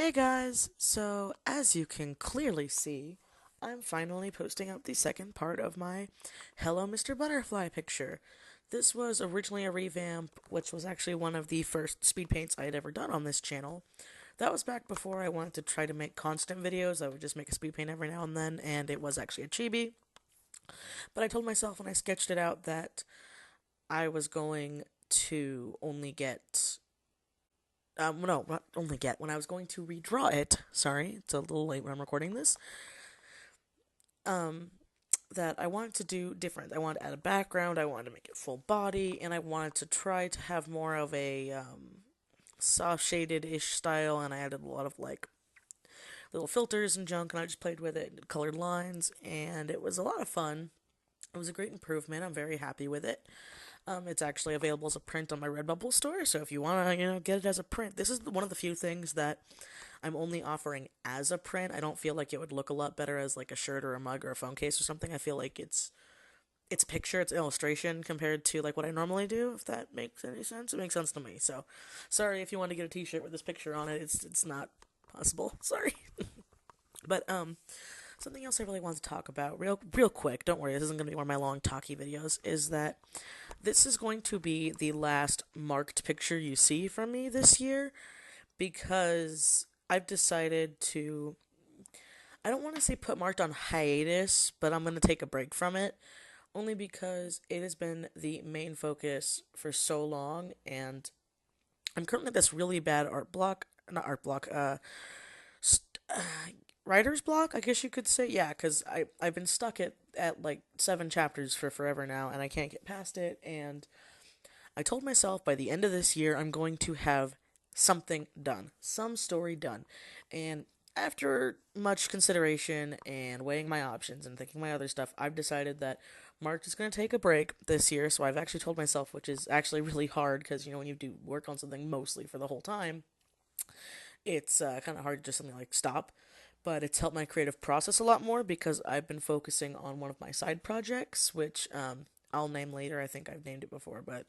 Hey guys, so as you can clearly see, I'm finally posting up the second part of my Hello Mr. Butterfly picture. This was originally a revamp, which was actually one of the first speed paints I had ever done on this channel. That was back before I wanted to try to make constant videos. I would just make a speed paint every now and then, and it was actually a chibi. But I told myself when I sketched it out that I was going to only get no, not only get, when I was going to redraw it, sorry, it's a little late when I'm recording this, um, that I wanted to do different. I wanted to add a background, I wanted to make it full body, and I wanted to try to have more of a, soft shaded-ish style, and I added a lot of, like, little filters and junk, and I just played with it, and colored lines, and it was a lot of fun. It was a great improvement, I'm very happy with it. It's actually available as a print on my Redbubble store, so if you want to, get it as a print, this is one of the few things that I'm only offering as a print. I don't feel like it would look a lot better as like a shirt or a mug or a phone case or something. I feel like it's a picture, it's illustration compared to like what I normally do, if that makes any sense. It makes sense to me. So, sorry if you want to get a t-shirt with this picture on it. It's not possible. Sorry. But something else I really want to talk about real quick, don't worry, this isn't going to be one of my long talky videos, is that this is going to be the last marked picture you see from me this year because I've decided to, I don't want to say put marked on hiatus, but I'm going to take a break from it only because it has been the main focus for so long, and I'm currently at this really bad art block, not art block, st- uh writer's block, I guess you could say. Yeah, because I've been stuck at like 7 chapters for forever now, and I can't get past it. And I told myself by the end of this year, I'm going to have something done, some story done. And after much consideration and weighing my options and thinking my other stuff, I've decided that Mark is going to take a break this year. So I've actually told myself, which is actually really hard because, when you do work on something mostly for the whole time, it's kind of hard to just something like stop. But it's helped my creative process a lot more because I've been focusing on one of my side projects, which I'll name later. I think I've named it before, but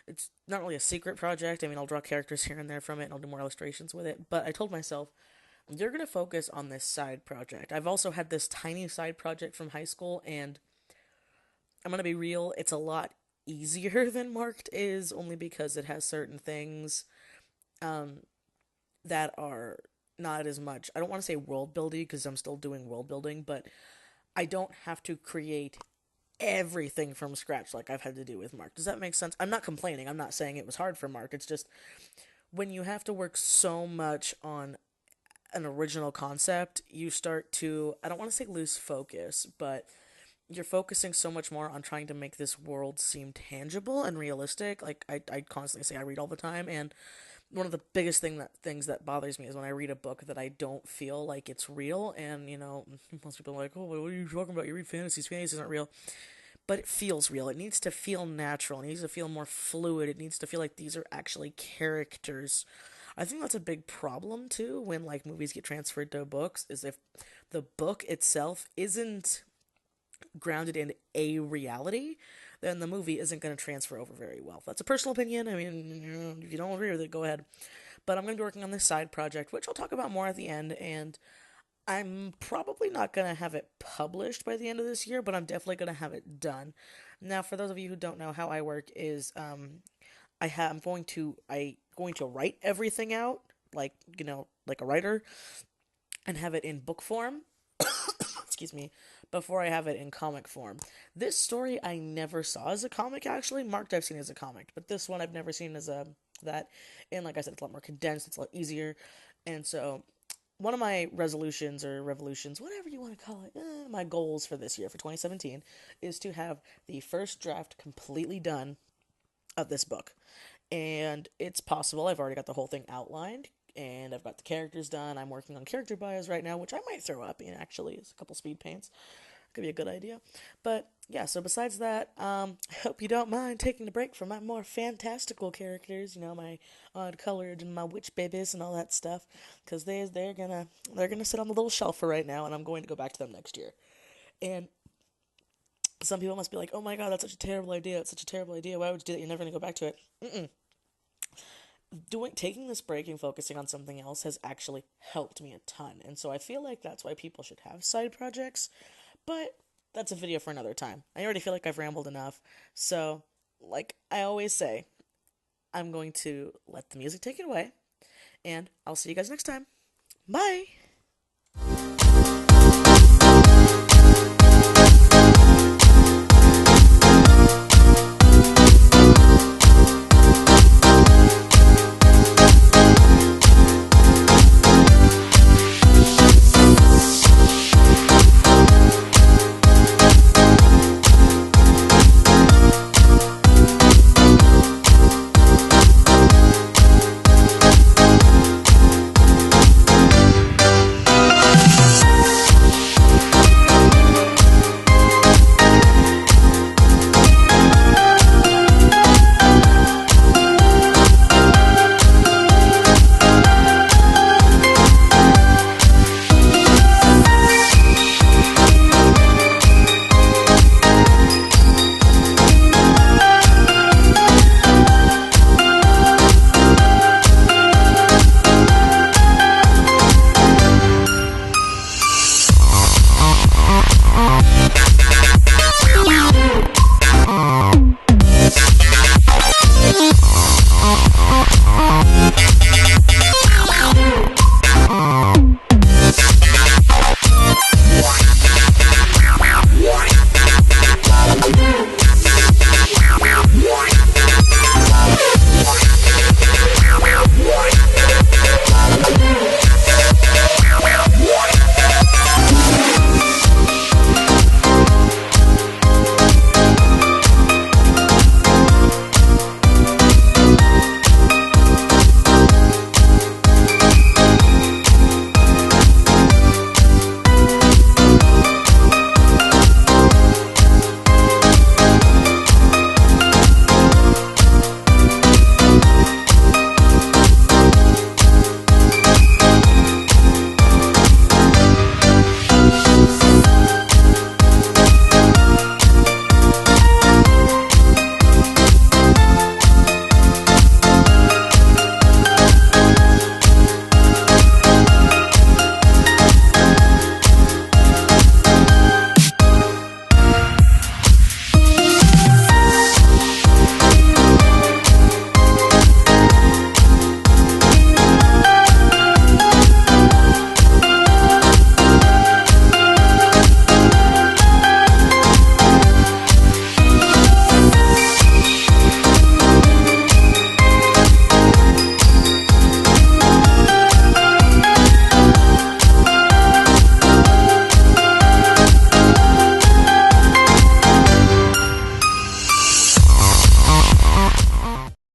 it's not really a secret project. I mean, I'll draw characters here and there from it, and I'll do more illustrations with it. But I told myself, you're going to focus on this side project. I've also had this tiny side project from high school, and I'm going to be real, it's a lot easier than Marked is, only because it has certain things um, that are not as much. I don't want to say world building because I'm still doing world building, but I don't have to create everything from scratch like I've had to do with Mark. Does that make sense? I'm not complaining. I'm not saying it was hard for Mark. It's just when you have to work so much on an original concept, you start to, I don't want to say lose focus, but you're focusing so much more on trying to make this world seem tangible and realistic. Like I constantly say I read all the time, and one of the biggest things that bothers me is when I read a book that I don't feel like it's real. And most people are like, "Oh, what are you talking about? You read fantasies. Fantasies aren't real." But it feels real. It needs to feel natural. It needs to feel more fluid. It needs to feel like these are actually characters. I think that's a big problem too when like movies get transferred to books, is if the book itself isn't grounded in a reality, then the movie isn't going to transfer over very well. That's a personal opinion. I mean, if you don't agree with it, go ahead. But I'm going to be working on this side project, which I'll talk about more at the end, and I'm probably not going to have it published by the end of this year, but I'm definitely going to have it done. Now, for those of you who don't know how I work, is I'm going to write everything out like like a writer, and have it in book form. Excuse me, before I have it in comic form. This story I never saw as a comic, actually. Marked I've seen as a comic, but this one I've never seen as a that. And like I said, it's a lot more condensed, it's a lot easier. And so one of my resolutions or revolutions, whatever you want to call it, my goals for this year, for 2017, is to have the first draft completely done of this book. And it's possible. I've already got the whole thing outlined, and I've got the characters done. I'm working on character bios right now, which I might throw up in, actually. It's a couple speed paints. Could be a good idea. But yeah, so besides that, I hope you don't mind taking a break from my more fantastical characters, my odd colored and my witch babies and all that stuff, because they're gonna sit on the little shelf for right now, and I'm going to go back to them next year. And some people must be like, "Oh my god, that's such a terrible idea. It's such a terrible idea. Why would you do that? You're never gonna go back to it." Mm-mm. taking this break and focusing on something else has actually helped me a ton. And so I feel like that's why people should have side projects. But that's a video for another time. I already feel like I've rambled enough. So, like I always say, I'm going to let the music take it away. And I'll see you guys next time. Bye!